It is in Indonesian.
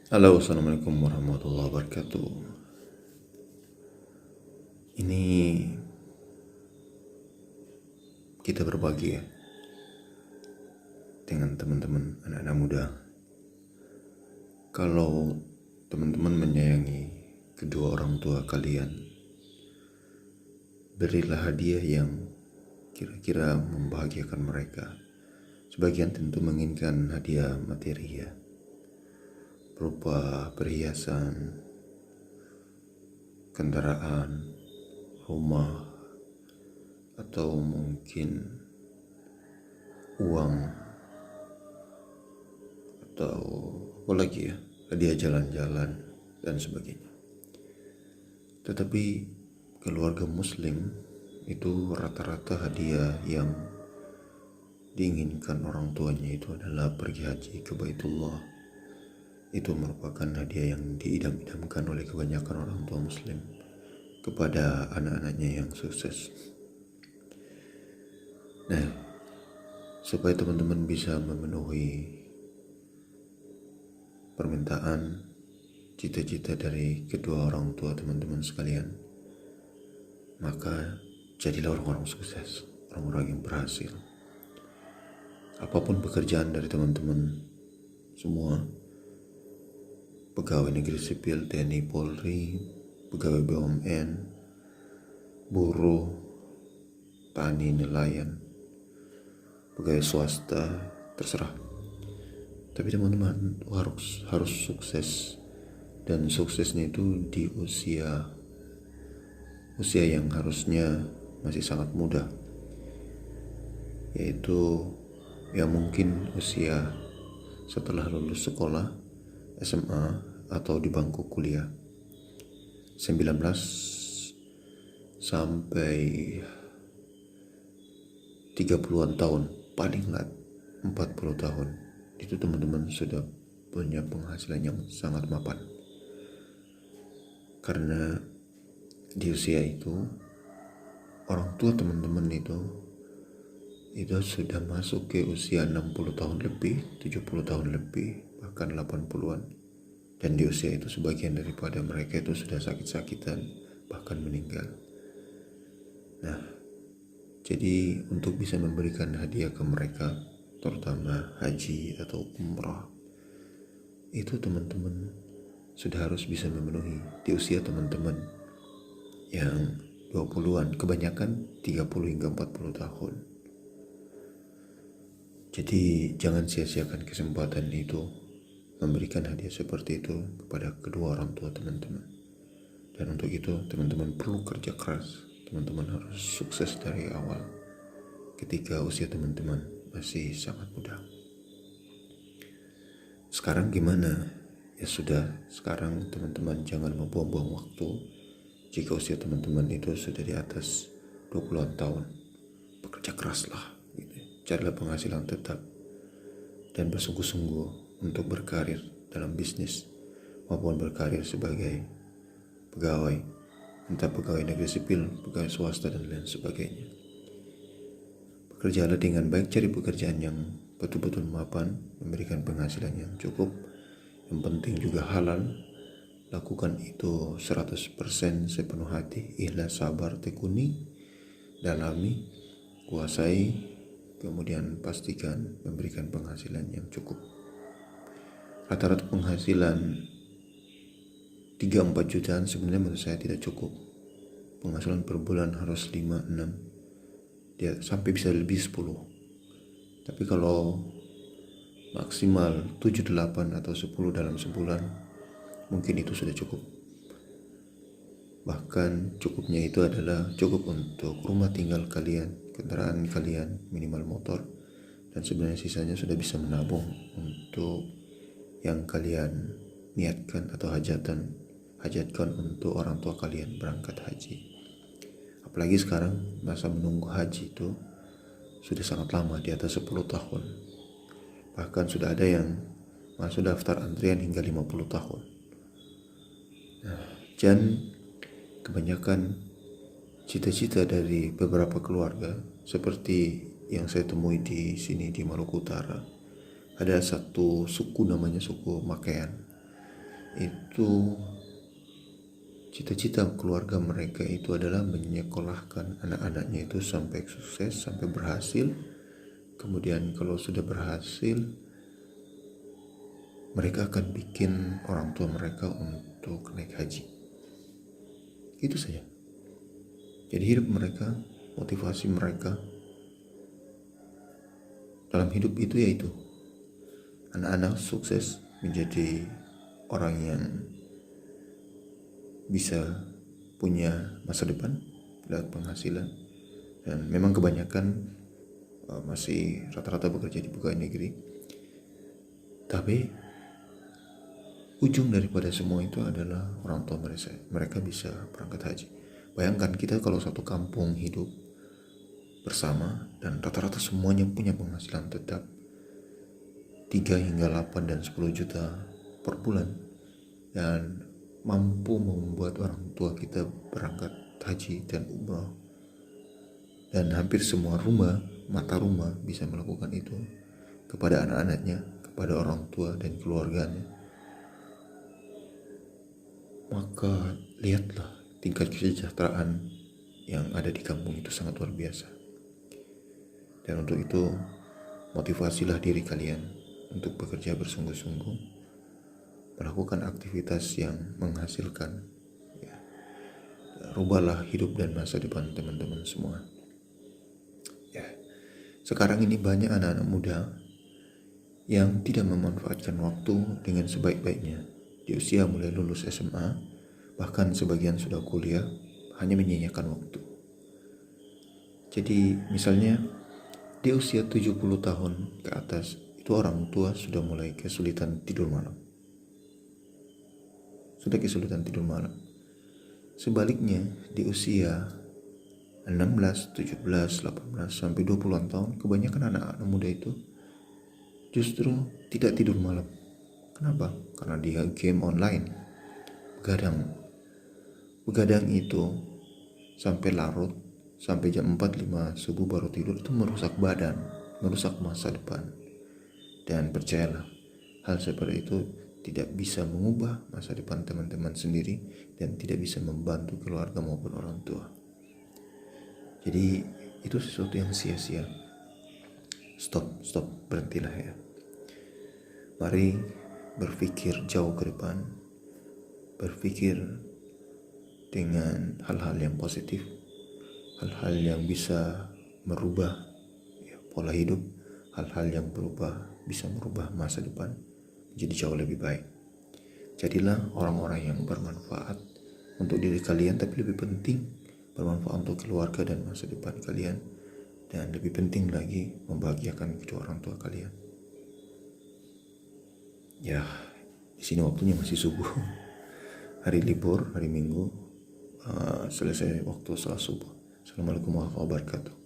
Halo, assalamualaikum warahmatullahi wabarakatuh. Ini kita berbagi ya dengan teman-teman anak-anak muda. Kalau teman-teman menyayangi kedua orang tua kalian, berilah hadiah yang kira-kira membahagiakan mereka. Sebagian tentu menginginkan hadiah materi ya, berupa perhiasan, kendaraan, rumah, atau mungkin uang, atau apa lagi ya, hadiah jalan-jalan dan sebagainya. Tetapi keluarga muslim itu rata-rata hadiah yang diinginkan orang tuanya itu adalah pergi haji ke Baitullah. Itu merupakan hadiah yang diidam-idamkan oleh kebanyakan orang tua muslim kepada anak-anaknya yang sukses. Nah, supaya teman-teman bisa memenuhi permintaan cita-cita dari kedua orang tua teman-teman sekalian, maka jadilah orang-orang sukses, orang-orang yang berhasil. Apapun pekerjaan dari teman-teman semua, pegawai negeri sipil, TNI, Polri, pegawai BUMN, buruh, tani, nelayan, pegawai swasta, terserah. Tapi teman-teman harus sukses, dan suksesnya itu di usia yang harusnya masih sangat muda, yaitu ya mungkin usia setelah lulus sekolah SMA atau di bangku kuliah 19 sampai 30-an tahun, paling nggak 40 tahun. Itu teman-teman sudah punya penghasilan yang sangat mapan. Karena di usia itu orang tua teman-teman itu sudah masuk ke usia 60 tahun lebih, 70 tahun lebih, bahkan 80-an. Dan di usia itu sebagian daripada mereka itu sudah sakit-sakitan, bahkan meninggal. Nah, jadi untuk bisa memberikan hadiah ke mereka, terutama haji atau umrah, itu teman-teman sudah harus bisa memenuhi di usia teman-teman yang 20-an, kebanyakan 30 hingga 40 tahun. Jadi jangan sia-siakan kesempatan itu memberikan hadiah seperti itu kepada kedua orang tua teman-teman. Dan untuk itu teman-teman perlu kerja keras. Teman-teman harus sukses dari awal ketika usia teman-teman masih sangat muda. Sekarang gimana? Ya sudah, sekarang teman-teman jangan membuang-buang waktu. Jika usia teman-teman itu sudah di atas 20-an tahun, bekerja keraslah gitu. Carilah penghasilan tetap dan bersungguh-sungguh untuk berkarir dalam bisnis maupun berkarir sebagai pegawai, entah pegawai negeri sipil, pegawai swasta, dan lain sebagainya. Bekerjalah dengan baik, cari pekerjaan yang betul-betul mapan, memberikan penghasilan yang cukup. Yang penting juga halal. Lakukan itu 100% sepenuh hati, ikhlas, sabar, tekuni, dalami, kuasai, kemudian pastikan memberikan penghasilan yang cukup. Rata-rata penghasilan 3-4 jutaan sebenarnya menurut saya tidak cukup. Penghasilan per bulan harus 5-6, dia sampai bisa lebih 10. Tapi kalau maksimal 7-8 atau 10 dalam sebulan, mungkin itu sudah cukup. Bahkan cukupnya itu adalah cukup untuk rumah tinggal kalian, kendaraan kalian, minimal motor, dan sebenarnya sisanya sudah bisa menabung untuk yang kalian niatkan atau hajatkan untuk orang tua kalian berangkat haji. Apalagi sekarang masa menunggu haji itu sudah sangat lama, di atas 10 tahun. Bahkan sudah ada yang masuk daftar antrian hingga 50 tahun. Dan kebanyakan cita-cita dari beberapa keluarga seperti yang saya temui di sini di Maluku Utara, ada satu suku namanya suku Makean. itu cita-cita keluarga mereka itu adalah menyekolahkan anak-anaknya itu sampai sukses, sampai berhasil. Kemudian kalau sudah berhasil, mereka akan bikin orang tua mereka untuk naik haji. Itu saja. Jadi hidup mereka, motivasi mereka dalam hidup itu yaitu anak-anak sukses menjadi orang yang bisa punya masa depan lewat penghasilan. Dan memang kebanyakan masih rata-rata bekerja di pegawai negeri. Tapi ujung daripada semua itu adalah orang tua mereka bisa berangkat haji. Bayangkan kita kalau satu kampung hidup bersama dan rata-rata semuanya punya penghasilan tetap 3 hingga 8 dan 10 juta per bulan, dan mampu membuat orang tua kita berangkat haji dan umrah. Dan hampir semua mata rumah bisa melakukan itu kepada anak-anaknya, kepada orang tua dan keluarganya. Maka lihatlah tingkat kesejahteraan yang ada di kampung itu sangat luar biasa. Dan untuk itu motivasilah diri kalian untuk bekerja bersungguh-sungguh, melakukan aktivitas yang menghasilkan, ya. Rubahlah hidup dan masa depan teman-teman semua. Ya, sekarang ini banyak anak-anak muda yang tidak memanfaatkan waktu dengan sebaik-baiknya. Di usia mulai lulus SMA, bahkan sebagian sudah kuliah, hanya menyia-nyiakan waktu. Jadi misalnya di usia 70 tahun ke atas, itu orang tua sudah mulai kesulitan tidur malam. Sebaliknya di usia 16, 17, 18, sampai 20-an tahun, kebanyakan anak-anak muda itu justru tidak tidur malam. Kenapa? Karena dia game online, begadang itu sampai larut, sampai jam 4-5 subuh baru tidur. Itu merusak badan, merusak masa depan. Dan percayalah, hal seperti itu tidak bisa mengubah masa depan teman-teman sendiri dan tidak bisa membantu keluarga maupun orang tua. Jadi itu sesuatu yang sia-sia. Stop, berhentilah ya. Mari berpikir jauh ke depan, berpikir dengan hal-hal yang positif, hal-hal yang bisa merubah pola hidup, hal-hal yang bisa merubah masa depan menjadi jauh lebih baik. Jadilah orang-orang yang bermanfaat untuk diri kalian, tapi lebih penting bermanfaat untuk keluarga dan masa depan kalian, dan lebih penting lagi membahagiakan kedua orang tua kalian. Ya, di sini waktunya masih subuh, hari libur, hari Minggu, selesai waktu salat subuh. Assalamualaikum warahmatullahi wabarakatuh.